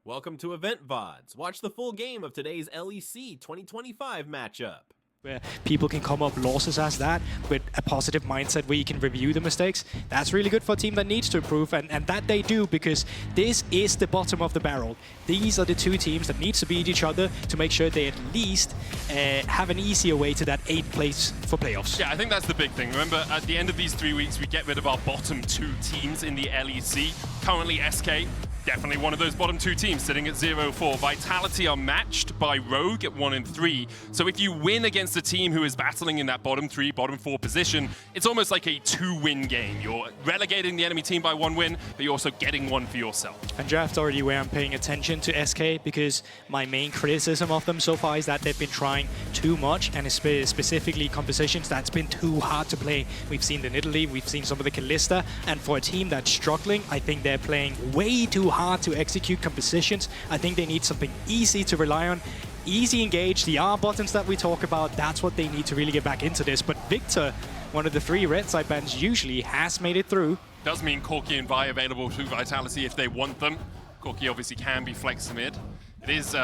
Welcome to Loleventvods. Watch the full game of today's LEC 2025 matchup. Where people can come up losses as that with a positive mindset where you can review the mistakes. That's really good for a team that needs to improve, and that they do, because this is the bottom of the barrel. These are the two teams that needs to beat each other to make sure they at least have an easier way to that 8th place for playoffs. Yeah, I think that's the big thing. Remember, at the end of these 3 weeks, we get rid of our bottom 2 teams in the LEC. Currently, SK, definitely one of those bottom 2 teams, sitting at 0-4. Vitality are matched by Rogue at 1-3. So if you win against a team who is battling in that bottom 3, bottom 4 position, it's almost like a 2-win game. You're relegating the enemy team by 1 win, but you're also getting 1 for yourself. And draft already where I'm paying attention to SK, because my main criticism of them so far is that they've been trying too much, and specifically compositions that's been too hard to play. We've seen the Italy, we've seen some of the Kalista, and for a team that's struggling, I think they're playing way too hard to execute compositions. I think they need something easy to rely on. Easy engage, the R buttons that we talk about, that's what they need to really get back into this. But Victor, one of the 3 red side bans, usually has made it through. Does mean Corki and Vi available to Vitality if they want them. Corki obviously can be flex mid. It is,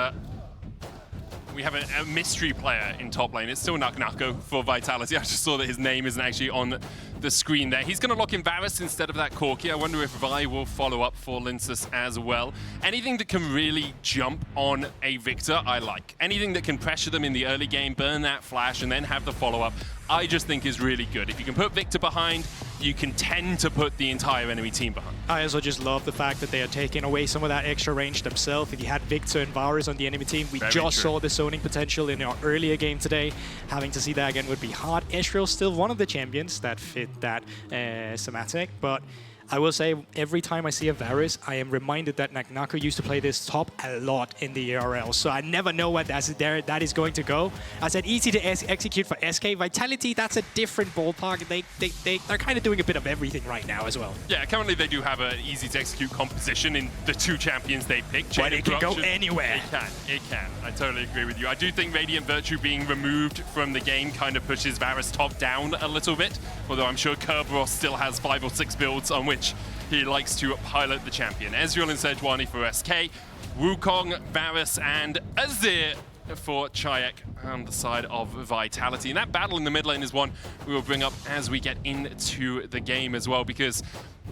we have a mystery player in top lane. It's still Naknako for Vitality. I just saw that his name isn't actually on the screen there. He's going to lock in Varus instead of that Corki. I wonder if Vi will follow up for Linsus as well. Anything that can really jump on a Victor, I like. Anything that can pressure them in the early game, burn that flash, and then have the follow-up, I just think is really good. If you can put Victor behind, you can tend to put the entire enemy team behind. I also just love the fact that they are taking away some of that extra range themselves. If you had Victor and Varus on the enemy team, we just saw the zoning potential in our earlier game today. Having to see that again would be hard. Ezreal's still one of the champions that fit that thematic, but I will say every time I see a Varus, I am reminded that Naknako used to play this top a lot in the ERL, so I never know what that is going to go. I said easy to execute for SK. Vitality, that's a different ballpark. They're kind of doing a bit of everything right now as well. Yeah, currently they do have an easy to execute composition in the 2 champions they picked. But it can go anywhere. It can. I totally agree with you. I do think Radiant Virtue being removed from the game kind of pushes Varus top down a little bit, although I'm sure Kerberos still has 5 or 6 builds on which he likes to pilot the champion. Ezreal and Sejuani for SK, Wukong, Varus, and Azir for Chayek on the side of Vitality. And that battle in the mid lane is one we will bring up as we get into the game as well, because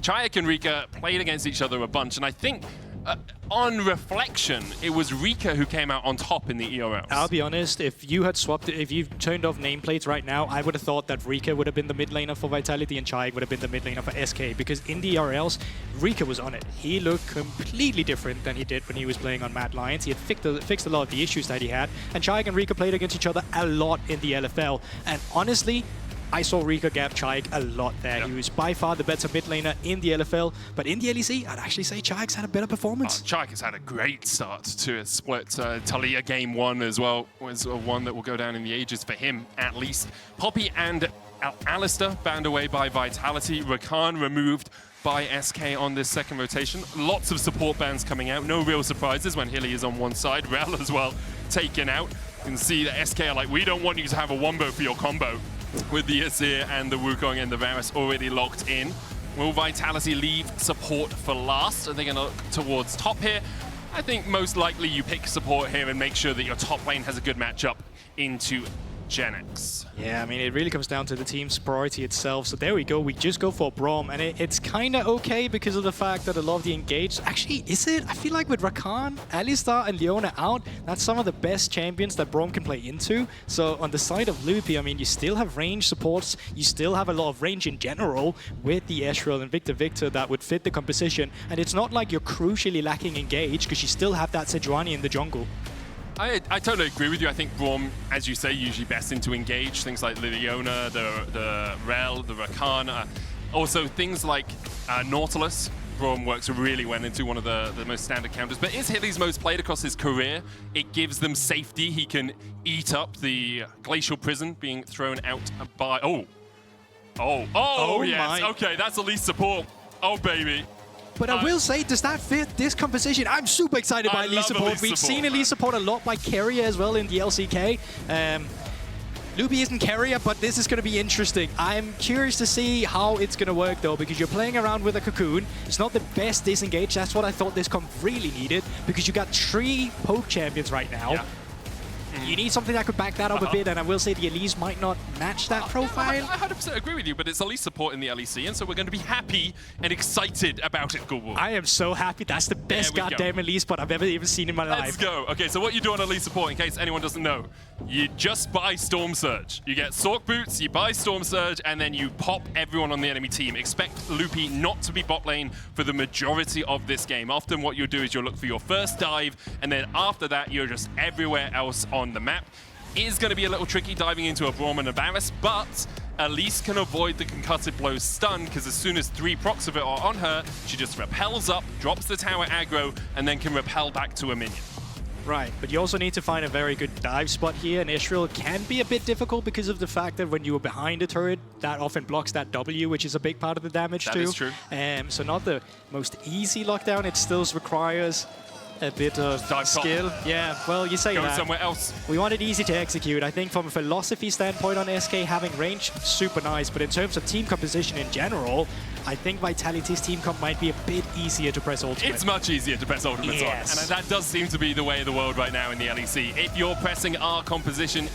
Chayek and Rika played against each other a bunch, and I think on reflection, it was Rika who came out on top in the ERLs. I'll be honest, if you had swapped it, if you turned off nameplates right now, I would have thought that Rika would have been the mid laner for Vitality and Chayek would have been the mid laner for SK, because in the ERLs, Rika was on it. He looked completely different than he did when he was playing on Mad Lions. He had fixed a lot of the issues that he had, and Chayek and Rika played against each other a lot in the LFL. And honestly, I saw Rika gap Chayek a lot there. Yep. He was by far the better mid laner in the LFL, but in the LEC, I'd actually say Chayek's had a better performance. Chayek has had a great start to a split. Talia game 1 as well was one that will go down in the ages for him, at least. Poppy and Alistair banned away by Vitality. Rakan removed by SK on this 2nd rotation. Lots of support bans coming out. No real surprises when Hilly is on one side. Rel as well taken out. You can see that SK are like, we don't want you to have a wombo for your combo, with the Azir and the Wukong and the Varus already locked in. Will Vitality leave support for last? Are they going to look towards top here? I think most likely you pick support here and make sure that your top lane has a good matchup into Genex. Yeah, I mean, it really comes down to the team's priority itself. So there we go. We just go for Braum, and it's kind of okay because of the fact that a lot of the engaged... Actually, is it? I feel like with Rakan, Alistar, and Leona out, that's some of the best champions that Braum can play into. So on the side of Loopy, I mean, you still have range supports. You still have a lot of range in general with the Ezreal and Victor that would fit the composition. And it's not like you're crucially lacking engage because you still have that Sejuani in the jungle. I totally agree with you. I think Braum, as you say, usually best into engage. Things like Leona, the Rel, the Rakan. Also, things like Nautilus. Braum works really well into one of the most standard counters. But is Hilly's most played across his career. It gives them safety. He can eat up the Glacial Prison being thrown out by... Oh, yes. My. Okay, that's elite support. Oh, baby. But I will say, does that fit this composition? I'm super excited by elite support. We've seen elite support a lot by Carrier as well in the LCK. Lupi isn't carrier, but this is going to be interesting. I'm curious to see how it's going to work, though, because you're playing around with a Cocoon. It's not the best disengage. That's what I thought this comp really needed, because you got 3 poke champions right now. Yeah. You need something that could back that up a bit, and I will say the Elise might not match that profile. I 100% agree with you, but it's Elise support in the LEC, and so we're going to be happy and excited about it, Google. I am so happy. That's the best goddamn Elise spot I've ever even seen in my life. Let's go. Okay, so what you do on Elise support, in case anyone doesn't know, you just buy Storm Surge. You get Sork Boots, you buy Storm Surge, and then you pop everyone on the enemy team. Expect Lupi not to be bot lane for the majority of this game. Often what you'll do is you'll look for your first dive, and then after that, you're just everywhere else on the map. It is going to be a little tricky diving into a Braum and a Varus, but Elise can avoid the concussive blows stun, because as soon as 3 procs of it are on her, she just repels up, drops the tower aggro, and then can repel back to a minion. Right, but you also need to find a very good dive spot here, and Israel can be a bit difficult because of the fact that when you are behind a turret, that often blocks that W, which is a big part of the damage too. That is true. So not the most easy lockdown. It still requires a bit of skill. Yeah, well, you say that. Somewhere else. We want it easy to execute. I think from a philosophy standpoint on SK, having range, super nice. But in terms of team composition in general, I think Vitality's team comp might be a bit easier to press ultimate. It's much easier to press ultimate on. And that does seem to be the way of the world right now in the LEC. If you're pressing our composition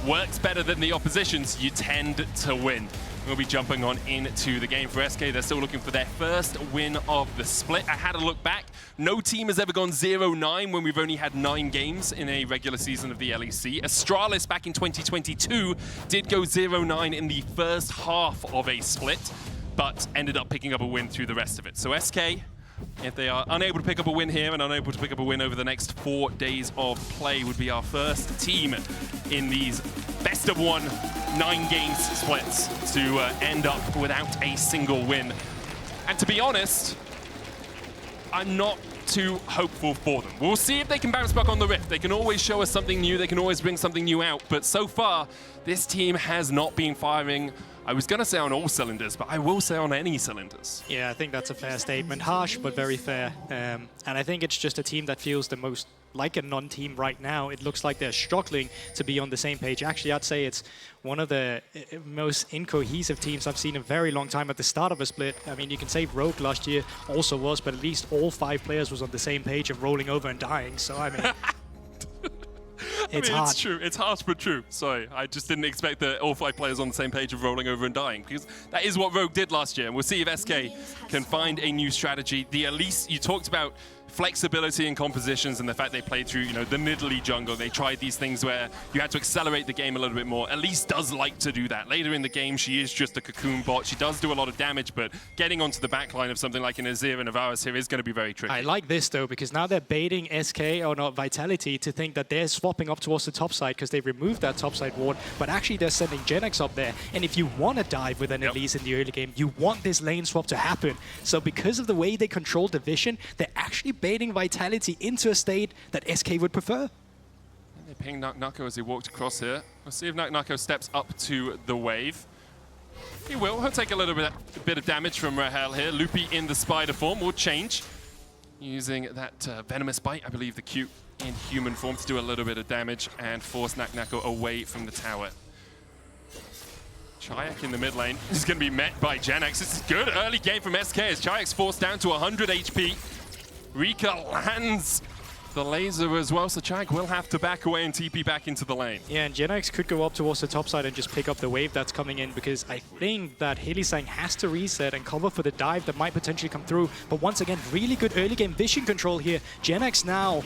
works better than the opposition's, you tend to win. We'll be jumping on into the game for SK. They're still looking for their first win of the split. I had a look back. No team has ever gone 0-9 when we've only had 9 games in a regular season of the LEC. Astralis back in 2022 did go 0-9 in the first half of a split, but ended up picking up a win through the rest of it. So SK, if they are unable to pick up a win here and unable to pick up a win over the next 4 days of play, would be our first team in these best of 1 9-game splits to end up without a single win. And to be honest, I'm not too hopeful for them. We'll see if they can bounce back on the Rift. They can always show us something new. They can always bring something new out. But so far, this team has not been firing. I was going to say on all cylinders, but I will say on any cylinders. Yeah, I think that's a fair statement. Harsh, but very fair. And I think it's just a team that feels the most like a non-team right now. It looks like they're struggling to be on the same page. Actually, I'd say it's one of the most incohesive teams I've seen in a very long time at the start of a split. I mean, you can say Rogue last year also was, but at least all 5 players was on the same page of rolling over and dying. So, I mean... It's true. It's harsh, but true. Sorry, I just didn't expect that all 5 players on the same page of rolling over and dying, because that is what Rogue did last year. And we'll see if SK can find a new strategy. The Elise, you talked about flexibility in compositions and the fact they played through, you know, the Nidalee jungle. They tried these things where you had to accelerate the game a little bit more. Elise does like to do that. Later in the game, she is just a cocoon bot. She does do a lot of damage, but getting onto the backline of something like an Azir and a Varus here is going to be very tricky. I like this, though, because now they're baiting SK, or not Vitality, to think that they're swapping up towards the top side because they removed that top side ward, but actually they're sending Genex up there. And if you want to dive with an Elise in the early game, you want this lane swap to happen. So because of the way they control the vision, they're actually baiting Vitality into a state that SK would prefer. They ping Nako as he walked across here. We'll see if Nako steps up to the wave. He will. He'll take a little bit of damage from Rahel here. Lupi in the spider form will change, using that venomous bite, I believe the Q in human form, to do a little bit of damage and force Nako away from the tower. Chayak in the mid lane is going to be met by Genex. This is good early game from SK as Chayak's forced down to 100 HP. Rika lands the laser as well, so Chayak will have to back away and TP back into the lane. Yeah, and Genex could go up towards the top side and just pick up the wave that's coming in, because I think that Hylissang has to reset and cover for the dive that might potentially come through. But once again, really good early game vision control here. Genex now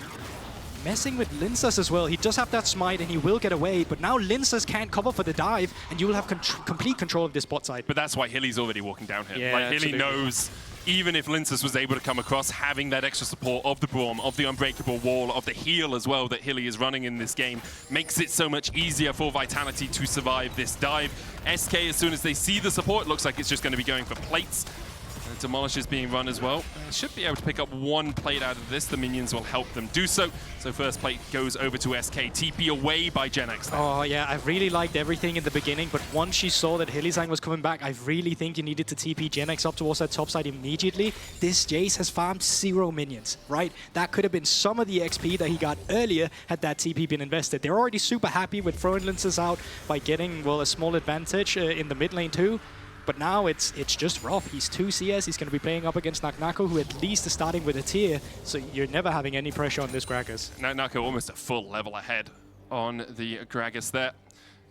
messing with Linsas as well. He does have that smite and he will get away, but now Linsas can't cover for the dive and you will have complete control of this bot side. But that's why Hilly's already walking down here. Yeah, like, Hilly knows, even if Linsas was able to come across, having that extra support of the Braum, of the unbreakable wall, of the heal as well that Hilly is running in this game, makes it so much easier for Vitality to survive this dive. SK, as soon as they see the support, looks like it's just going to be going for plates. The Demolish is being run as well. Should be able to pick up one plate out of this. The minions will help them do so. So first plate goes over to SK. TP away by GenX. Oh yeah, I really liked everything in the beginning, but once she saw that Hylissang was coming back, I really think you needed to TP GenX up towards that top side immediately. This Jace has farmed 0 minions, right? That could have been some of the XP that he got earlier had that TP been invested. They're already super happy with throwing Linces out by getting, well, a small advantage in the mid lane too. But now it's just rough. He's 2 CS. He's going to be playing up against Naknako, who at least is starting with a tier. So you're never having any pressure on this Gragas. Naknako almost a full level ahead on the Gragas there.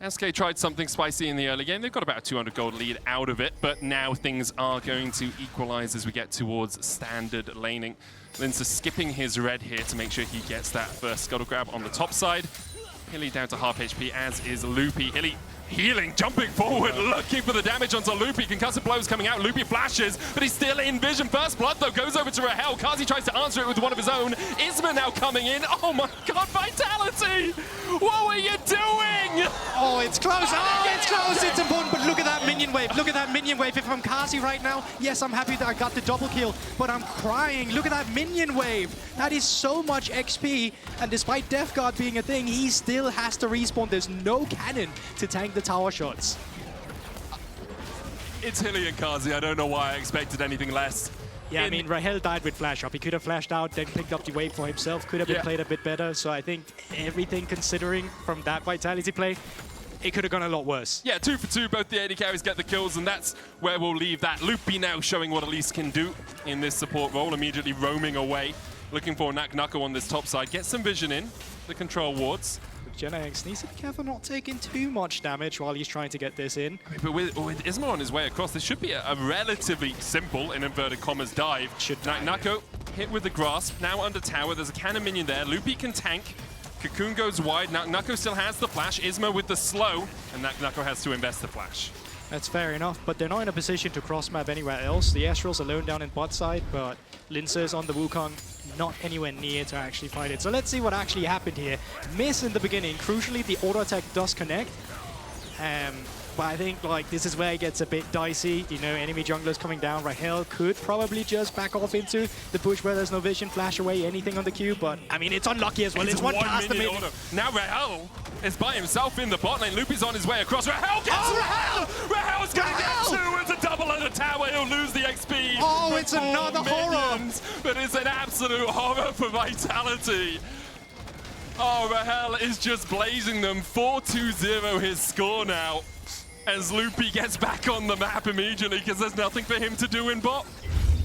SK tried something spicy in the early game. They've got about a 200 gold lead out of it, but now things are going to equalize as we get towards standard laning. Lince is skipping his red here to make sure he gets that first scuttle grab on the top side. Hilly down to half HP, as is Loopy. Hilly healing, jumping forward, looking for the damage onto Loopy. Concussive blows coming out. Loopy flashes, but he's still in vision. First blood, though, goes over to Rahel. Kazi tries to answer it with one of his own. Isma now coming in. Oh my god, Vitality! What were you doing? Oh, it's close. Oh, it's close. It's important, but look at that minion wave. Look at that minion wave. If I'm Kazi right now, yes, I'm happy that I got the double kill, but I'm crying. Look at that minion wave. That is so much XP, and despite Death Guard being a thing, he still has to respawn. There's no cannon to tank the tower shots. It's Hilly and Kazi. I don't know why I expected anything less. Yeah, I mean, Rahel died with flash up. He could have flashed out, then picked up the wave for himself. Could have been played a bit better. So I think everything considering from that Vitality play, it could have gone a lot worse. Yeah, 2 for 2. Both the AD carries get the kills, and that's where we'll leave that. Loopy now showing what Elise can do in this support role, immediately roaming away, looking for Naknako on this top side. Get some vision in the control wards. GenX needs to be careful not taking too much damage while he's trying to get this in. I mean, but with Isma on his way across, this should be a relatively simple, in inverted commas, dive. Naknako hit with the grasp, now under tower. There's a cannon minion there. Loopy can tank. Cocoon goes wide. Naknako still has the flash. Isma with the slow, and Naknako has to invest the flash. That's fair enough, but they're not in a position to cross-map anywhere else. The Astral's alone down in bot side, but Lince's on the Wukong, not anywhere near to actually fight it. So let's see what actually happened here. Miss in the beginning. Crucially, the auto attack does connect. But I think like this is where it gets a bit dicey. You know, enemy junglers coming down. Rahel could probably just back off into the push where there's no vision, flash away, anything on the queue. But I mean, it's unlucky as well. It's one past the mid. Now Rahel is by himself in the bot lane. Loopy's on his way across. Rahel gets Rahel! Rahel's gonna get 2. It's a double on the tower. He'll lose the XP. Oh, it's another horror. But it's an absolute horror for Vitality. Oh, Rahel is just blazing them. 4-2-0 his score now, as Loopy gets back on the map immediately because there's nothing for him to do in bot.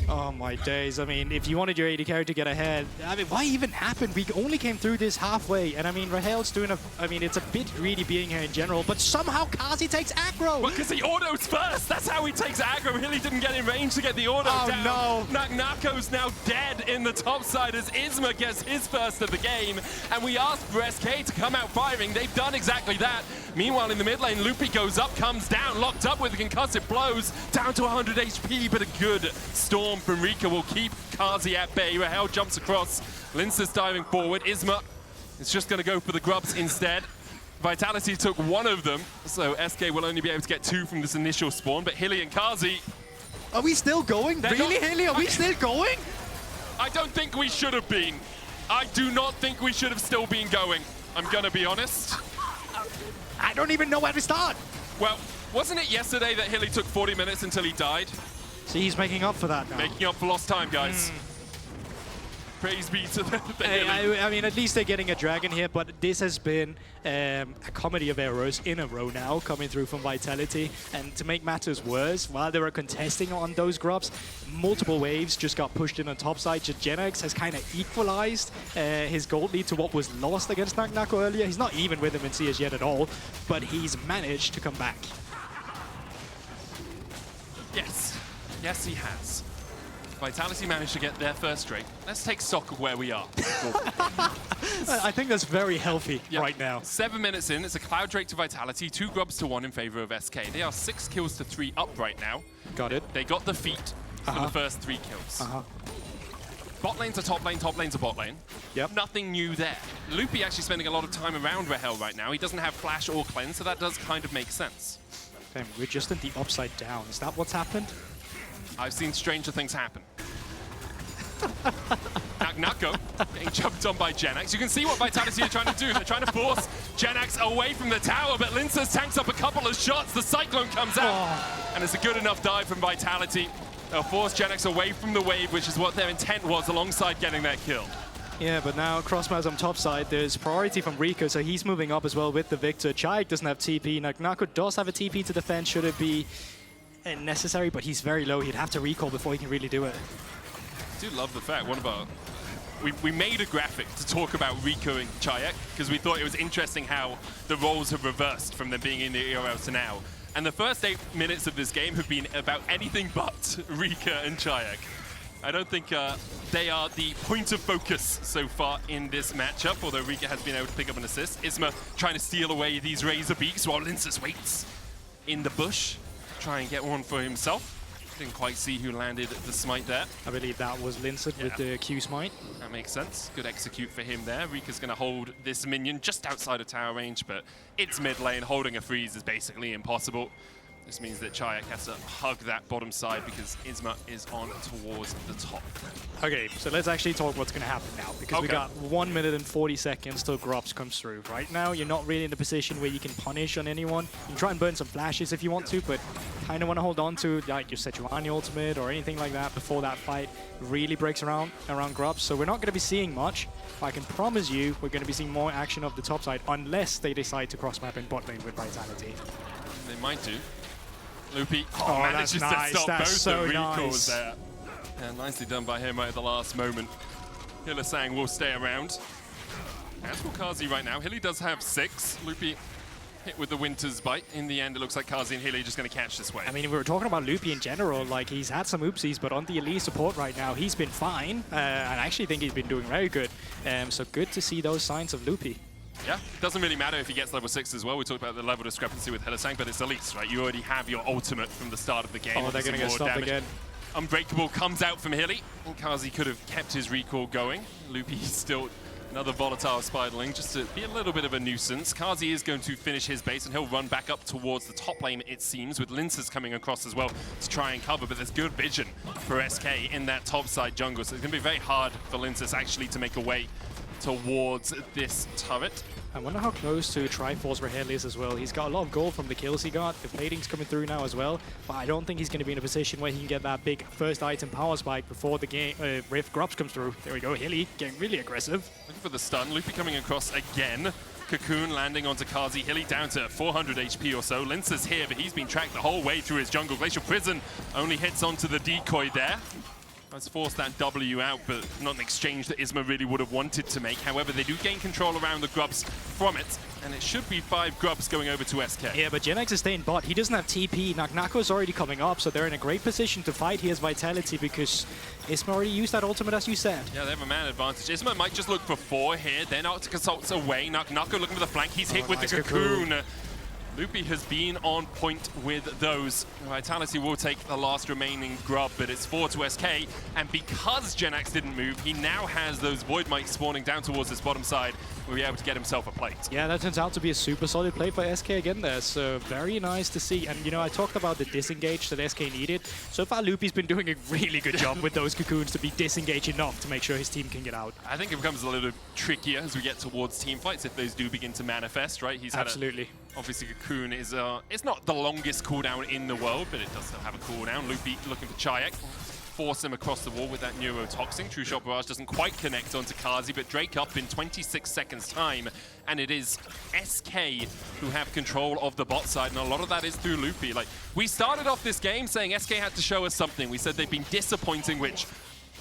Oh my days. I mean, if you wanted your AD carry to get ahead, I mean, why even happen? We only came through this halfway, and I mean, Rahel's doing I mean, it's a bit greedy being here in general, but somehow Kazi takes aggro! Well, because he autos first! That's how he takes aggro. Hilly didn't get in range to get the auto down. No! Naknako's now dead in the top side as Isma gets his first of the game, and we asked for SK to come out firing. They've done exactly that. Meanwhile, in the mid lane, Loopy goes up, comes down, locked up with the concussive blows, down to 100 HP, but a good storm from Rika will keep Kazi at bay. Rahel jumps across. Lince is diving forward. Isma is just going to go for the grubs instead. Vitality took 1 of them, so SK will only be able to get 2 from this initial spawn, but Hilly and Kazi... Are we still going? Really, Hilly? Are we still going? I don't think we should have been. I do not think we should have still been going. I'm going to be honest. I don't even know where to start. Well, wasn't it yesterday that Hilly took 40 minutes until he died? So he's making up for that now. Making up for lost time, guys. Praise be to the Hilly. I mean, at least they're getting a dragon here, but this has been a comedy of errors in a row now coming through from Vitality. And to make matters worse, while they were contesting on those grubs, multiple waves just got pushed in on top side. GenX has kind of equalized his gold lead to what was lost against Naknako earlier. He's not even with him in CS yet at all, but he's managed to come back. Yes. Yes, he has. Vitality managed to get their first straight. Let's take stock of where we are. I think that's very healthy right now. 7 minutes in, it's a Cloud Drake to Vitality, 2 grubs to 1 in favor of SK. They are 6 kills to 3 up right now. Got it. They got the feat for the first 3 kills. Bot lane's a top lane, top lane's a bot lane. Yep. Nothing new there. Loopy actually spending a lot of time around Rahel right now. He doesn't have flash or cleanse, so that does kind of make sense. Damn, we're just in the upside down. Is that what's happened? I've seen stranger things happen. Nako getting jumped on by Genax. You can see what Vitality are trying to do. They're trying to force Genax away from the tower, but Linces tanks up a couple of shots. The Cyclone comes out, and it's a good enough dive from Vitality. They'll force Genax away from the wave, which is what their intent was, alongside getting that kill. Yeah, but now Crossmare's on top side. There's priority from Rico, so he's moving up as well with the Victor. Chayek doesn't have TP. Nako does have a TP to defend, should it be necessary, but he's very low. He'd have to recall before he can really do it. I do love the fact, we made a graphic to talk about Rico and Chayek, because we thought it was interesting how the roles have reversed from them being in the ERL to now. And the first 8 minutes of this game have been about anything but Rika and Chayek. I don't think they are the point of focus so far in this matchup, although Rika has been able to pick up an assist. Isma trying to steal away these Razor Beaks while Linces waits in the bush, try and get one for himself. Didn't quite see who landed the smite there. I believe that was Linset with the Q smite. That makes sense. Good execute for him there. Rika's going to hold this minion just outside of tower range, but it's mid lane. Holding a freeze is basically impossible. This means that Chayek has to hug that bottom side because Isma is on towards the top. Okay, so let's actually talk what's going to happen now, because we got 1 minute and 40 seconds till Grubs comes through. Right now, you're not really in a position where you can punish on anyone. You can try and burn some flashes if you want to, but kind of want to hold on to like your Sejuani ultimate or anything like that before that fight really breaks around Grubs. So we're not going to be seeing much. But I can promise you we're going to be seeing more action of the top side unless they decide to cross-map in bot lane with Vitality. They might do. Loopy that's manages nice. to stop That's both so the recalls nice. there. And nicely done by him right at the last moment. Hillisang will stay around. As for Kazi right now, Hilly does have 6. Loopy hit with the Winter's Bite. In the end, it looks like Kazi and Hilly are just going to catch this wave. I mean, we were talking about Loopy in general, like he's had some oopsies, but on the elite support right now, he's been fine. And I actually think he's been doing very good. So good to see those signs of Loopy. Yeah, it doesn't really matter if he gets level 6 as well. We talked about the level discrepancy with Hillisang, but it's Elise, right? You already have your ultimate from the start of the game. Oh, they're going to get stopped again. Unbreakable comes out from Hilly. And Kazi could have kept his recall going. Loopy still another volatile spiderling just to be a little bit of a nuisance. Kazi is going to finish his base and he'll run back up towards the top lane, it seems, with Linces coming across as well to try and cover, but there's good vision for SK in that top side jungle, so it's going to be very hard for Linces actually to make a way towards this turret. I wonder how close to Triforce Rahel is as well. He's got a lot of gold from the kills he got. The plating's coming through now as well, but I don't think he's going to be in a position where he can get that big first item power spike before the game Rift Grubs comes through. There we go, Hilly getting really aggressive. Looking for the stun. Loopy coming across again. Cocoon landing onto Kazi. Hilly down to 400 HP or so. Linces here, but he's been tracked the whole way through his jungle. Glacial Prison only hits onto the decoy there. Let's force that W out, but not an exchange that Isma really would have wanted to make. However, they do gain control around the Grubs from it, and it should be 5 Grubs going over to SK. Yeah, but Genax is staying bot. He doesn't have TP. Nako's already coming up, so they're in a great position to fight here's Vitality because Isma already used that ultimate, as you said. Yeah, they have a man advantage. Isma might just look for 4 here. They're not to consult away. Nako looking for the flank. He's hit with the Cocoon. Loopy has been on point with those. Vitality will take the last remaining grub, but it's 4 to SK. And because Genax didn't move, he now has those Void Mites spawning down towards this bottom side. Will be able to get himself a plate. Yeah, that turns out to be a super solid play for SK again there. So very nice to see. And, you know, I talked about the disengage that SK needed. So far, Loopy's been doing a really good job with those Cocoons to be disengaged enough to make sure his team can get out. I think it becomes a little trickier as we get towards team fights if those do begin to manifest, right? He's had Absolutely. Obviously, Cocoon is it's not the longest cooldown in the world, but it does still have a cooldown. Loopy looking for Chayek. Force him across the wall with that neurotoxin. True Shot Barrage doesn't quite connect onto Kazi, but Drake up in 26 seconds time. And it is SK who have control of the bot side, and a lot of that is through Loopy. Like, we started off this game saying SK had to show us something. We said they've been disappointing, which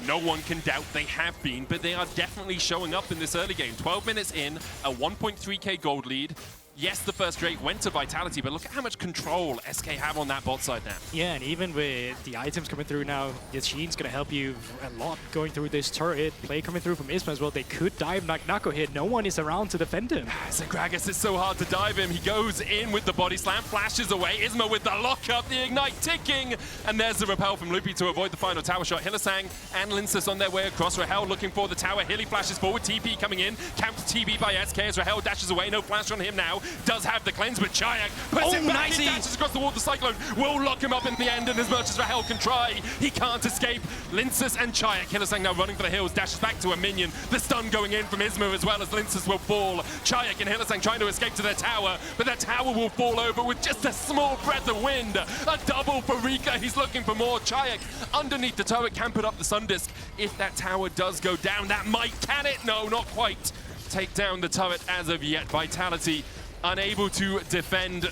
no one can doubt they have been, but they are definitely showing up in this early game. 12 minutes in, a 1.3k gold lead. Yes, the first Drake went to Vitality, but look at how much control SK have on that bot side now. Yeah, and even with the items coming through now, Yashin's going to help you a lot going through this turret. Play coming through from Isma as well. They could dive Nako here. No one is around to defend him. So Gragas is so hard to dive him. He goes in with the body slam, flashes away. Isma with the lockup, the ignite ticking. And there's the repel from Loopy to avoid the final tower shot. Hillisang and Linces on their way across. Rahel looking for the tower. Hilly flashes forward. TP coming in. Counter TP by SK as Rahel dashes away. No flash on him now. Does have the cleanse, but Chayak puts it back. He dashes across the wall. The Cyclone will lock him up in the end, and as much as Rahel can try, he can't escape. Lincus and Chayak. Hylissang now running for the hills, dashes back to a minion. The stun going in from Isma as well as Lincus will fall. Chayak and Hylissang trying to escape to their tower, but their tower will fall over with just a small breath of wind. A double for Rika. He's looking for more. Chayak underneath the turret can put up the Sun Disc. If that tower does go down, that might, can it? No, not quite. Take down the turret as of yet. Vitality unable to defend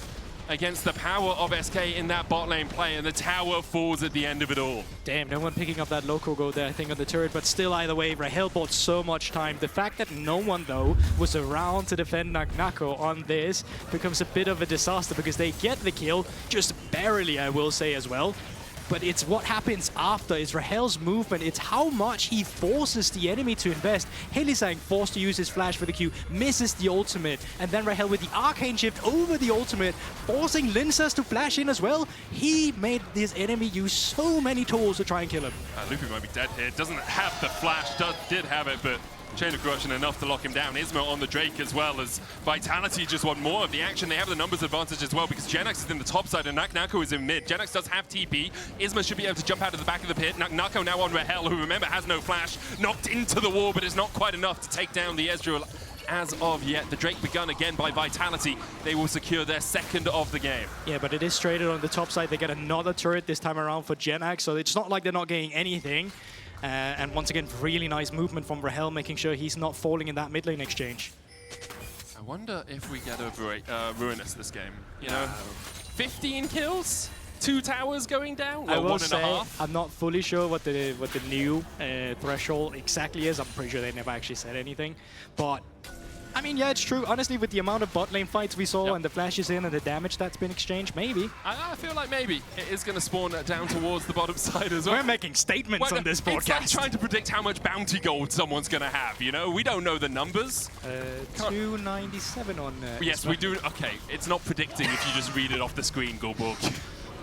against the power of SK in that bot lane play, and the tower falls at the end of it all. Damn, no one picking up that local goal there, I think, on the turret, but still, either way, Rahel bought so much time. The fact that no one, though, was around to defend Nako on this becomes a bit of a disaster because they get the kill, just barely, I will say, as well. But it's what happens after. It's Rahel's movement. It's how much he forces the enemy to invest. Hylissang forced to use his flash for the Q, misses the ultimate, and then Rahel with the arcane shift over the ultimate, forcing Lincus to flash in as well. He made his enemy use so many tools to try and kill him. Lupi might be dead here. Doesn't have the flash. Did have it, but Chain of Corruption enough to lock him down. Isma on the Drake as well, as Vitality just want more of the action. They have the numbers advantage as well because Genax is in the top side and Nako is in mid. Genax does have TP. Isma should be able to jump out of the back of the pit. Nako now on Rahel, who remember has no flash. Knocked into the wall, but it's not quite enough to take down the Ezreal as of yet. The Drake begun again by Vitality. They will secure their second of the game. Yeah, but it is traded on the top side. They get another turret this time around for Genax, so it's not like they're not getting anything. And once again, really nice movement from Rahel, making sure he's not falling in that mid lane exchange. I wonder if we get over Ruinous this game. You know, 15 kills, 2 towers going down. I will 1.5. say, I'm not fully sure what the new threshold exactly is. I'm pretty sure they never actually said anything. But I mean, yeah, it's true. Honestly, with the amount of bot lane fights we saw and the flashes in and the damage that's been exchanged, maybe. I feel like maybe it is going to spawn down towards the bottom side as well. We're making statements on this broadcast. It's like trying to predict how much bounty gold someone's going to have, you know? We don't know the numbers. 297 on... yes, we do. Okay, it's not predicting if you just read it off the screen, Goldborg.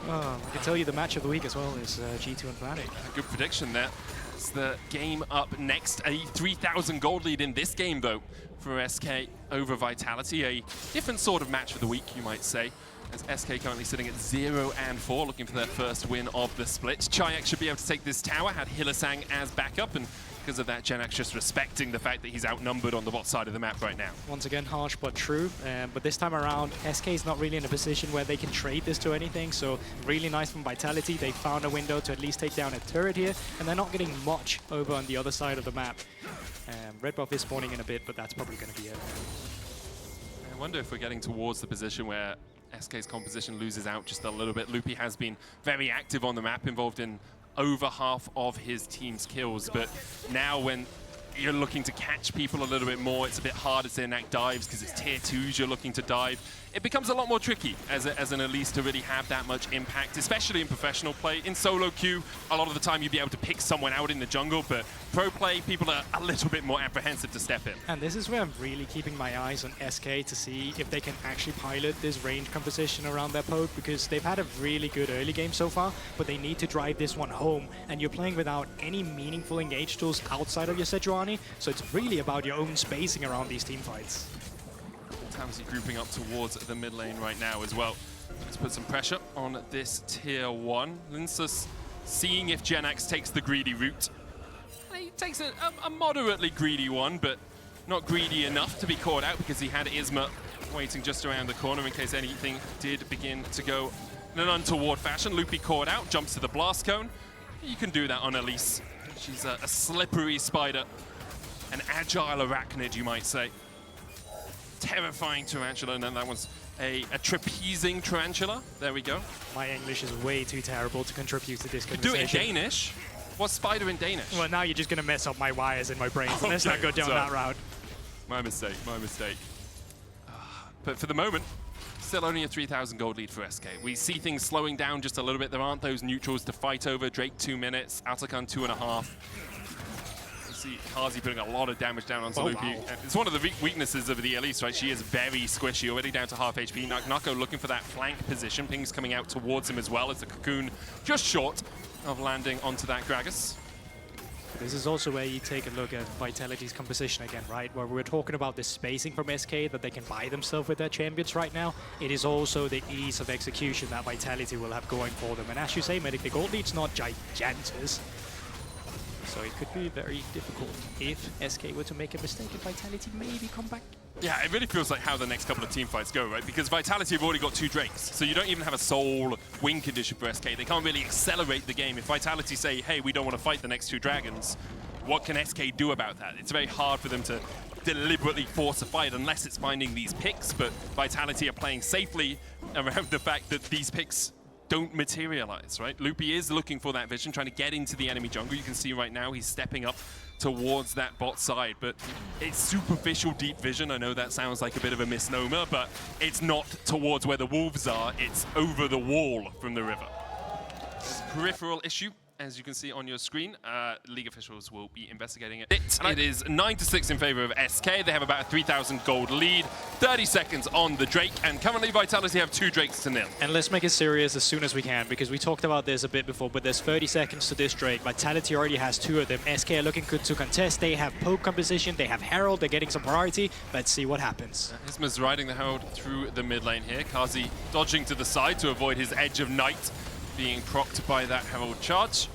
Oh, I can tell you the match of the week as well is G2 and Fnatic. A good prediction there. It's the game up next. A 3,000 gold lead in this game, though, for SK over Vitality. A different sort of match for the week, you might say, as SK currently sitting at 0-4, looking for their first win of the split. Chayak should be able to take this tower, had Hylissang as backup, and because of that, Genax just respecting the fact that he's outnumbered on the bot side of the map right now. Once again, harsh but true. But this time around, SK is not really in a position where they can trade this to anything, so really nice from Vitality. They found a window to at least take down a turret here, and they're not getting much over on the other side of the map. Red buff is spawning in a bit, but that's probably going to be it. I wonder if we're getting towards the position where SK's composition loses out just a little bit. Lupi has been very active on the map, involved in over half of his team's kills, but now when you're looking to catch people a little bit more, it's a bit harder to enact dives because it's tier 2s you're looking to dive. It becomes a lot more tricky as an Elise to really have that much impact, especially in professional play. In solo queue, a lot of the time you'd be able to pick someone out in the jungle, but pro play, people are a little bit more apprehensive to step in. And this is where I'm really keeping my eyes on SK to see if they can actually pilot this range composition around their poke, because they've had a really good early game so far, but they need to drive this one home, and you're playing without any meaningful engage tools outside of your Sejuani, so it's really about your own spacing around these team fights. Tamsi grouping up towards the mid lane right now as well. Let's put some pressure on this tier 1. Lincus seeing if Genax takes the greedy route. He takes a moderately greedy one, but not greedy enough to be caught out because he had Isma waiting just around the corner in case anything did begin to go in an untoward fashion. Lupi caught out, jumps to the blast cone. You can do that on Elise. She's a slippery spider, an agile arachnid, you might say. Terrifying tarantula, and then that was a trapezing tarantula. There we go. My English is way too terrible to contribute to this conversation. Do it in Danish. What's spider in Danish? Well, now you're just going to mess up my wires in my brain. So let's not go down that route. My mistake, my mistake. But for the moment, still only a 3,000 gold lead for SK. We see things slowing down just a little bit. There aren't those neutrals to fight over. Drake 2 minutes, Atakan 2.5. See Kazi putting a lot of damage down on Lupi. Wow. It's one of the weaknesses of the Elise, right? She is very squishy, already down to half HP. Nako looking for that flank position. Ping's coming out towards him as well as the Cocoon just short of landing onto that Gragas. This is also where you take a look at Vitality's composition again, right? Where we're talking about the spacing from SK that they can buy themselves with their champions right now. It is also the ease of execution that Vitality will have going for them. And as you say, Medic, the gold lead's not gigantus. So it could be very difficult if SK were to make a mistake and Vitality maybe come back. Yeah, it really feels like how the next couple of team fights go, right? Because Vitality have already got 2 Drakes, so you don't even have a soul win condition for SK. They can't really accelerate the game. If Vitality say, hey, we don't want to fight the next 2 dragons, what can SK do about that? It's very hard for them to deliberately force a fight unless it's finding these picks, but Vitality are playing safely around the fact that these picks don't materialize, right? Loopy is looking for that vision, trying to get into the enemy jungle. You can see right now he's stepping up towards that bot side, but it's superficial deep vision. I know that sounds like a bit of a misnomer, but it's not towards where the wolves are, it's over the wall from the river. It's a peripheral issue, as you can see on your screen. League officials will be investigating it. It is 9-6 in favor of SK. They have about a 3,000 gold lead, 30 seconds on the Drake, and currently Vitality have 2 Drakes to nil. And let's make it serious as soon as we can, because we talked about this a bit before, but there's 30 seconds to this Drake. Vitality already has 2 of them. SK are looking good to contest. They have poke composition, they have Herald, they're getting some priority. Let's see what happens. Isma's riding the Herald through the mid lane here. Kazi dodging to the side to avoid his Edge of Night being procced by that Herald charge.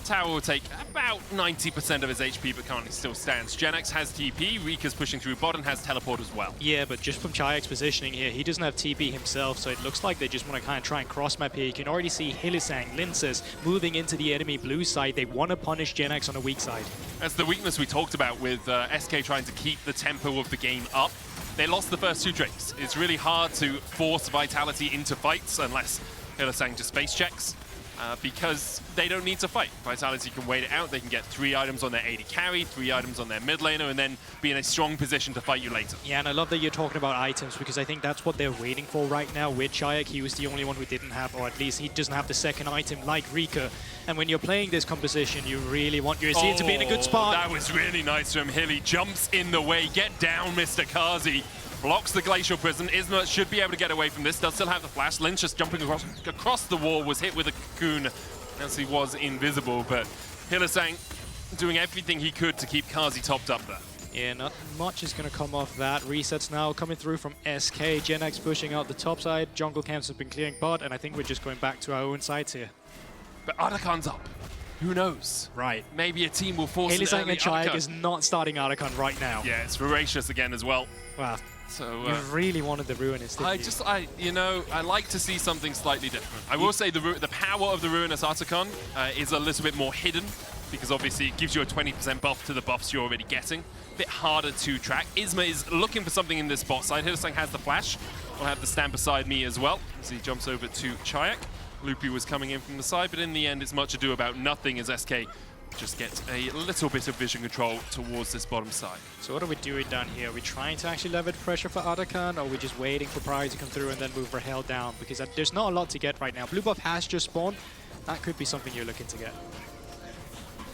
Tower will take about 90% of his HP, but currently still stands. Genex has TP, Rika's pushing through bot and has teleport as well. Yeah, but just from Chayek's positioning here, he doesn't have TP himself, so it looks like they just want to kind of try and cross-map here. You can already see Hylissang, Linces moving into the enemy blue side. They want to punish Genex on the weak side. That's the weakness we talked about with SK trying to keep the tempo of the game up. They lost the first 2 Drakes. It's really hard to force Vitality into fights unless Hylissang just face checks. Because they don't need to fight. Vitality can wait it out. They can get 3 items on their AD carry, 3 items on their mid laner, and then be in a strong position to fight you later. Yeah, and I love that you're talking about items, because I think that's what they're waiting for right now with Chayek. He was the only one who didn't have, or at least he doesn't have the second item like Rika. And when you're playing this composition, you really want your SC to be in a good spot. That was really nice from Hilly. Jumps in the way. Get down, Mr. Kazi. Blocks the Glacial Prison. Isma should be able to get away from this. Does still have the flash. Lynch just jumping across the wall. Was hit with a cocoon as he was invisible. But Hylissang doing everything he could to keep Kazi topped up there. Yeah, not much is going to come off that. Resets now coming through from SK. Genex pushing out the top side. Jungle camps have been clearing bot, and I think we're just going back to our own sides here. But Ardakan's up. Who knows? Right. Maybe a team will force Hylissang and Chayek is not starting Ardakan right now. Yeah, it's Voracious again as well. Wow. So you really wanted the Ruinous, didn't you? I like to see something slightly different. I will say the power of the Ruinous Articon is a little bit more hidden, because obviously it gives you a 20% buff to the buffs you're already getting. A bit harder to track. Isma is looking for something in this bot side. Hylissang has the flash. I'll have the stand beside me as well as he jumps over to Chayek. Loopy was coming in from the side, but in the end it's much ado about nothing as SK just get a little bit of vision control towards this bottom side. So what are we doing down here? Are we trying to actually leverage pressure for Ardakan, or are we just waiting for Pride to come through and then move for Hell down? Because there's not a lot to get right now. Blue buff has just spawned. That could be something you're looking to get.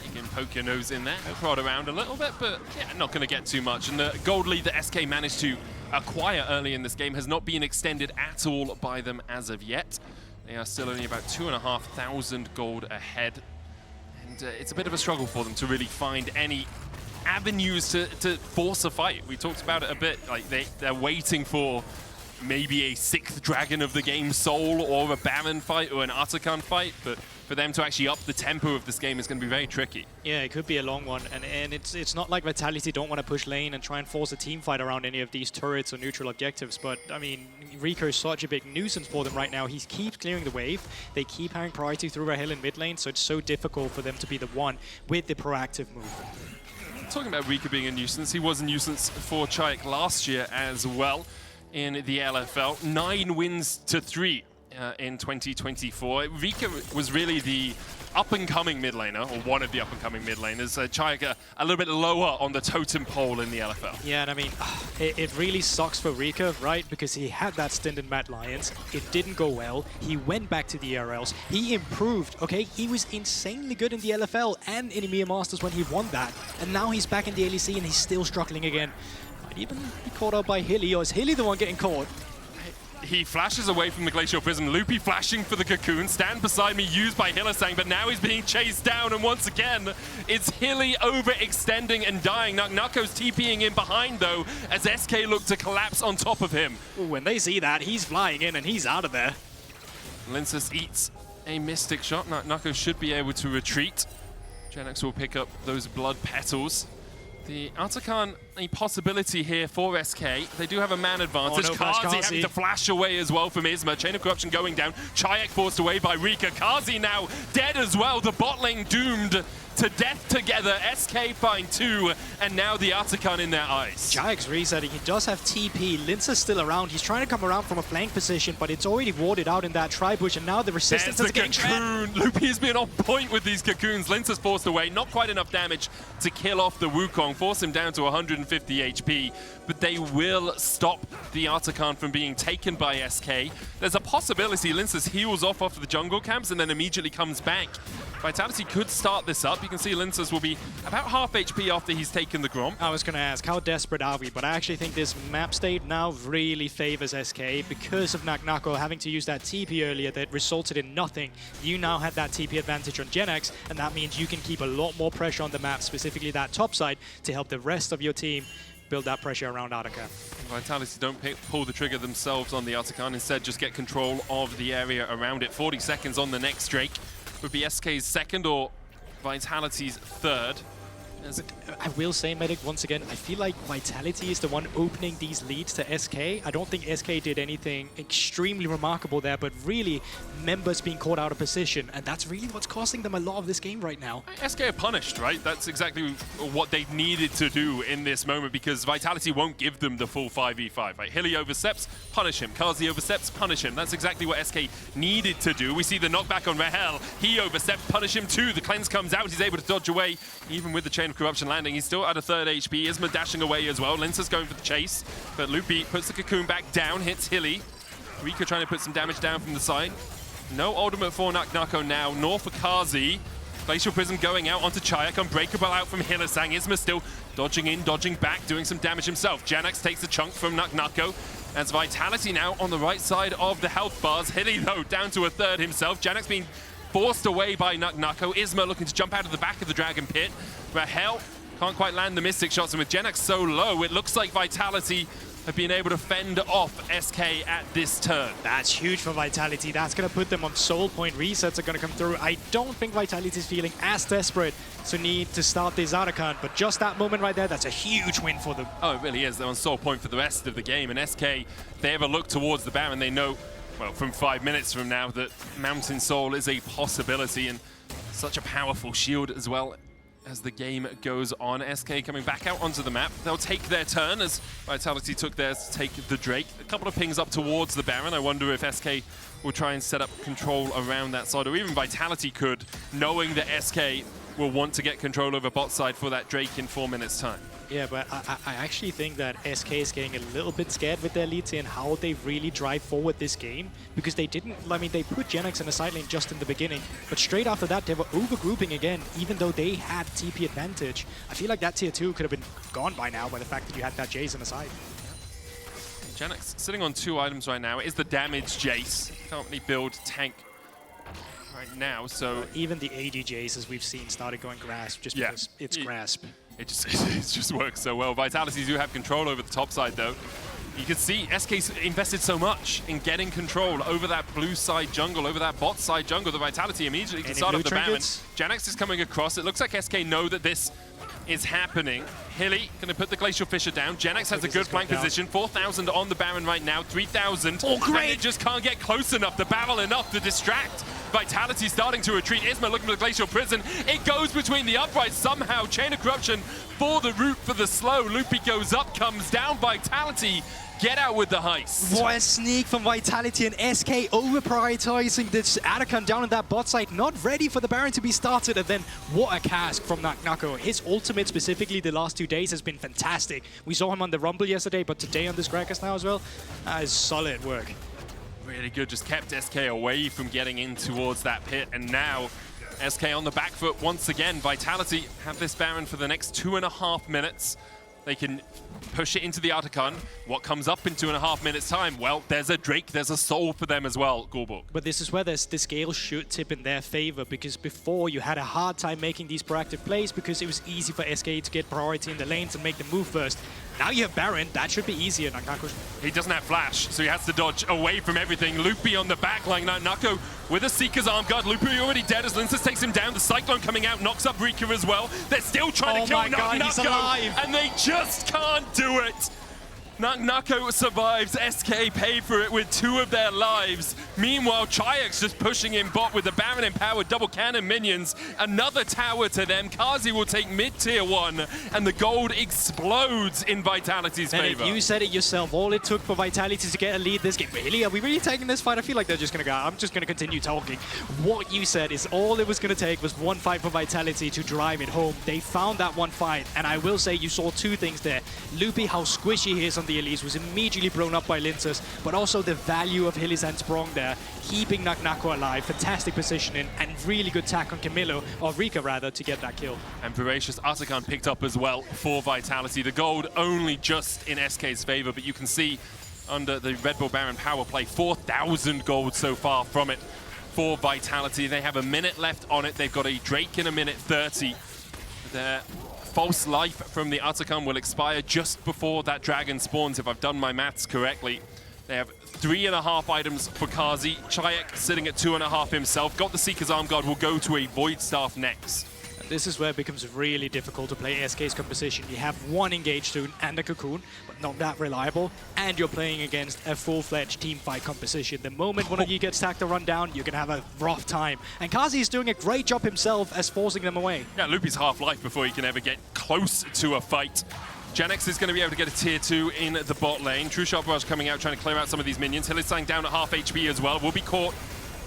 You can poke your nose in there, prod around a little bit, but yeah, not going to get too much. And the gold lead that SK managed to acquire early in this game has not been extended at all by them as of yet. They are still only about 2,500 gold ahead. And it's a bit of a struggle for them to really find any avenues to force a fight. We talked about it a bit, like they're waiting for maybe a 6th dragon of the game soul, or a Baron fight, or an Artican fight, but for them to actually up the tempo of this game is going to be very tricky. Yeah, it could be a long one, and it's not like Vitality don't want to push lane and try and force a team fight around any of these turrets or neutral objectives, but I mean, Rico is such a big nuisance for them right now. He keeps clearing the wave, they keep having priority through Rahel in mid lane, so it's so difficult for them to be the one with the proactive move. Talking about Rika being a nuisance, he was a nuisance for Chayek last year as well in the LFL. 9 wins to 3 in 2024. Rika was really the up-and-coming mid laner, or one of the up-and-coming mid laners. Chayek a little bit lower on the totem pole in the LFL. Yeah, and I mean, it really sucks for Rika, right? Because he had that stint in Mad Lions. It didn't go well. He went back to the ERLs. He improved, okay? He was insanely good in the LFL and in EMEA Masters when he won that. And now he's back in the LEC and he's still struggling again. Might even be caught out by Hilly, or is Hilly the one getting caught? he flashes away from the Glacial Prism. Loopy flashing for the Cocoon. Stand beside me, used by Hylissang, but now he's being chased down, and once again, it's Hilly overextending and dying. NuckNucko's TPing in behind, though, as SK look to collapse on top of him. Ooh, when they see that, he's flying in and he's out of there. Linsus eats a Mystic shot. NuckNucko should be able to retreat. Genex will pick up those Blood Petals. The Artican, a possibility here for SK. They do have a man advantage. Oh, no, Kazi having to flash away as well from Isma. Chain of Corruption going down. Chayak forced away by Rika. Kazi now dead as well. The bot lane doomed to death together. SK find 2, and now the Artican in their eyes. Chayak's resetting. He does have TP. Linsa's still around. He's trying to come around from a flank position, but it's already warded out in that tri-bush, and now the resistance is getting Cocoon. Loopy's been on point with these Cocoons. Linsa's forced away. Not quite enough damage to kill off the Wukong. Force him down to 150 HP, but they will stop the Artican from being taken by SK. There's a possibility Linsa's heals off of the jungle camps and then immediately comes back. Vitality could start this up. You can see Linsa's will be about half HP after he's taken the Gromp. I was going to ask, how desperate are we? But I actually think this map state now really favors SK because of NuckNucko having to use that TP earlier that resulted in nothing. You now have that TP advantage on Genex, and that means you can keep a lot more pressure on the map, specifically that top side, to help the rest of your team build that pressure around Artican. Vitality don't pull the trigger themselves on the Artican, instead just get control of the area around it. 40 seconds on the next Drake would be SK's second or Vitality's third. I will say, Medic, once again, I feel like Vitality is the one opening these leads to SK. I don't think SK did anything extremely remarkable there, but really members being caught out of position, and that's really what's costing them a lot of this game right now. SK are punished, right? That's exactly what they needed to do in this moment, because Vitality won't give them the full 5v5, right? Hilly oversteps, punish him. Kazi oversteps, punish him. That's exactly what SK needed to do. We see the knockback on Rahel. He oversteps, punish him too. The cleanse comes out, he's able to dodge away, even with the Chain of Corruption landing. He's still at a third HP. Isma dashing away as well. Linsa's going for the chase, but Loopy puts the Cocoon back down, hits Hilly. Rika trying to put some damage down from the side. No ultimate for NuckNucko now, nor for Kazi. Glacial Prism going out onto Chayak, unbreakable out from Hylissang. Isma still dodging in, dodging back, doing some damage himself. Janax takes a chunk from NuckNucko. As Vitality now on the right side of the health bars. Hilly though down to a third himself. Janax being forced away by NuckNucko. Isma looking to jump out of the back of the Dragon Pit. Rahel can't quite land the Mystic shots, and with Genex so low, it looks like Vitality have been able to fend off SK at this turn. That's huge for Vitality. That's going to put them on soul point. Resets are going to come through. I don't think Vitality is feeling as desperate to need to start this Artican, but just that moment right there, that's a huge win for them. Oh, it really is. They're on soul point for the rest of the game, and SK, if they ever look towards the Baron, they know, well, from 5 minutes from now, that Mountain Soul is a possibility, and such a powerful shield as well. As the game goes on, SK coming back out onto the map. They'll take their turn as Vitality took theirs to take the Drake. A couple of pings up towards the Baron. I wonder if SK will try and set up control around that side, or even Vitality could, knowing that SK will want to get control over bot side for that Drake in 4 minutes time. Yeah, but I actually think that SK is getting a little bit scared with their lead and how they really drive forward this game, because they didn't, I mean, they put Genex in the side lane just in the beginning, but straight after that they were overgrouping again, even though they had TP advantage. I feel like that tier 2 could have been gone by now by the fact that you had that Jace on the side. Genex sitting on 2 items right now. It is the damage Jace. Can't really build tank right now, so... even the AD Jace, as we've seen, started going Grasp just because it's Grasp. It just works so well. Vitality do have control over the top side, though. You can see SK's invested so much in getting control over that blue side jungle, over that bot side jungle. The Vitality immediately can start off the Baron. Janax is coming across. It looks like SK know that this is happening. Hilly going to put the Glacial Fissure down. Genex has a good flank position. 4,000 on the Baron right now. 3,000. Oh, great! And they just can't get close enough. The barrel enough to distract. Vitality starting to retreat. Isma looking for the Glacial Prison. It goes between the uprights somehow. Chain of Corruption for the root for the slow. Loopy goes up, comes down. Vitality get out with the heist. What a sneak from Vitality, and SK over-prioritizing this Artican down on that bot side, not ready for the Baron to be started, and then what a cast from NuckNucko. His ultimate, specifically the last 2 days, has been fantastic. We saw him on the Rumble yesterday, but today on this Gragas now as well. That is solid work. Really good, just kept SK away from getting in towards that pit, and now SK on the back foot once again. Vitality have this Baron for the next 2.5 minutes. They can push it into the Artican. What comes up in 2.5 minutes time? Well, there's a Drake, there's a Soul for them as well, Gulbuk. But this is where the scale should tip in their favor, because before you had a hard time making these proactive plays because it was easy for SK to get priority in the lanes and make the move first. Now you have Baron, that should be easier. Nako. He doesn't have flash, so he has to dodge away from everything. Loopy on the back line. Nako with a Seeker's arm guard. Loopy already dead as Linces takes him down. The Cyclone coming out, knocks up Rika as well. They're still trying to kill God, he's alive. Nako, and they just can't do it. Nako survives, SK pay for it with 2 of their lives. Meanwhile, Chayek's just pushing in bot with the Baron empowered double cannon minions. Another tower to them. Kazi will take mid-tier 1, and the gold explodes in Vitality's favor. And you said it yourself, all it took for Vitality to get a lead this game. Really? Are we really taking this fight? I feel like they're just going to go. I'm just going to continue talking. What you said is all it was going to take was one fight for Vitality to drive it home. They found that one fight, and I will say you saw 2 things there. Loopy, how squishy he is on the Elise, was immediately blown up by Linces, but also the value of Hilly's and Sprong there, keeping Nako alive, fantastic positioning, and really good tack on Camilo, or Rika rather, to get that kill. And Voracious Artican picked up as well for Vitality. The gold only just in SK's favor, but you can see under the Red Bull Baron power play, 4,000 gold so far from it for Vitality. They have a minute left on it. They've got a Drake in a minute 30. Their false life from the Artican will expire just before that dragon spawns, if I've done my maths correctly. They have 3.5 items for Kazi. Chayek sitting at 2.5 himself. Got the Seeker's Arm Guard, will go to a Void Staff next. This is where it becomes really difficult to play SK's composition. You have 1 engaged Toon and a Cocoon, but not that reliable, and you're playing against a full-fledged team fight composition. The moment one of you gets tacked or run down, you can have a rough time. And Kazi is doing a great job himself as forcing them away. Yeah, Loopy's half-life before he can ever get close to a fight. Genex is going to be able to get a tier 2 in the bot lane. True Shot Barrage coming out, trying to clear out some of these minions. Hillisang down at half HP as well. Will be caught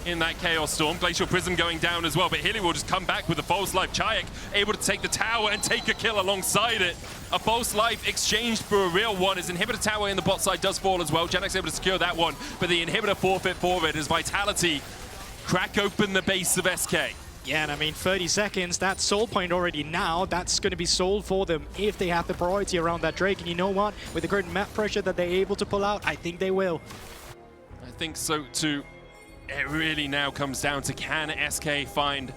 in that Chaos Storm. Glacial Prism going down as well, but Hilly will just come back with a false life. Chayek able to take the tower and take a kill alongside it. A false life exchanged for a real one. His inhibitor tower in the bot side does fall as well. Genex able to secure that one, but the inhibitor forfeit for it as Vitality crack open the base of SK. Yeah, and I mean, 30 seconds, that soul point already now, that's going to be sold for them if they have the priority around that Drake. And you know what? With the current map pressure that they're able to pull out, I think they will. I think so too. It really now comes down to, can SK find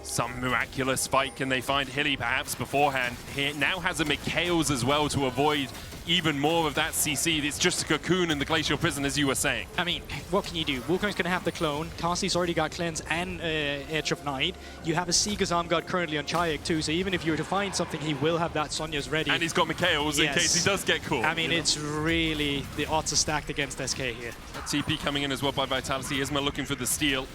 some miraculous fight? Can they find Hilly perhaps beforehand? He now has a Mikhails as well to avoid even more of that CC. It's just a Cocoon in the Glacial Prison, as you were saying. I mean, what can you do? Wukong's going to have the clone. Kazi's already got Cleanse and Edge of Night. You have a Seeker's Arm Guard currently on Chayek too, so even if you were to find something, he will have that. Sonya's ready. And he's got Mikhails in case he does get caught. I mean, it's really, the odds are stacked against SK here. TP coming in as well by Vitality. Isma looking for the steal.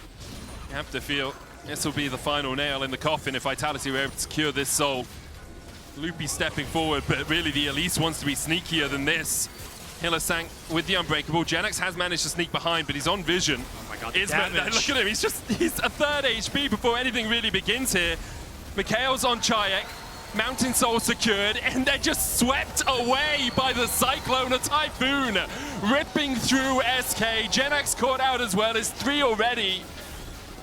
You have to feel this will be the final nail in the coffin if Vitality were able to secure this soul. Loopy stepping forward, but really the Elise wants to be sneakier than this. Hillisang with the Unbreakable. Genex has managed to sneak behind, but he's on vision. Oh my god, Isma, look at him, he's a 3rd HP before anything really begins here. Mikhail's on Chayek. Mountain Soul secured, and they're just swept away by the Cyclone, a Typhoon, ripping through SK. Genex caught out as well, there's 3 already.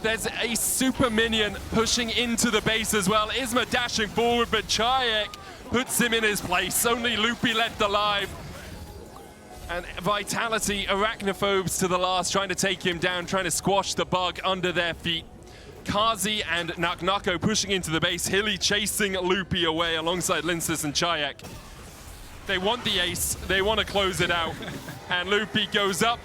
There's a super minion pushing into the base as well. Isma dashing forward, but Chayek puts him in his place. Only Loopy left alive. And Vitality, Arachnophobes to the last, trying to take him down, trying to squash the bug under their feet. Kazi and Nako pushing into the base. Hilly chasing Loopy away alongside Linces and Chayek. They want the ace. They want to close it out. And Loopy goes up.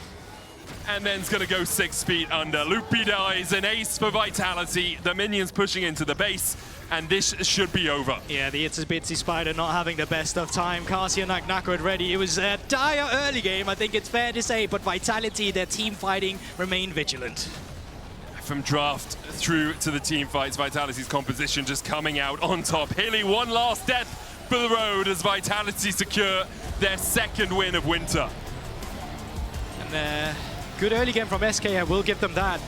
And then's going to go 6 feet under. Loopy dies, an ace for Vitality. The minions pushing into the base, and this should be over. Yeah, the Itsy Bitsy Spider not having the best of time. Kasi and Nako had ready. It was a dire early game, I think it's fair to say, but Vitality, their team fighting, remain vigilant. From draft through to the team fights, Vitality's composition just coming out on top. Hilly, one last death for the road as Vitality secure their 2nd win of winter. And good early game from SK, I will give them that.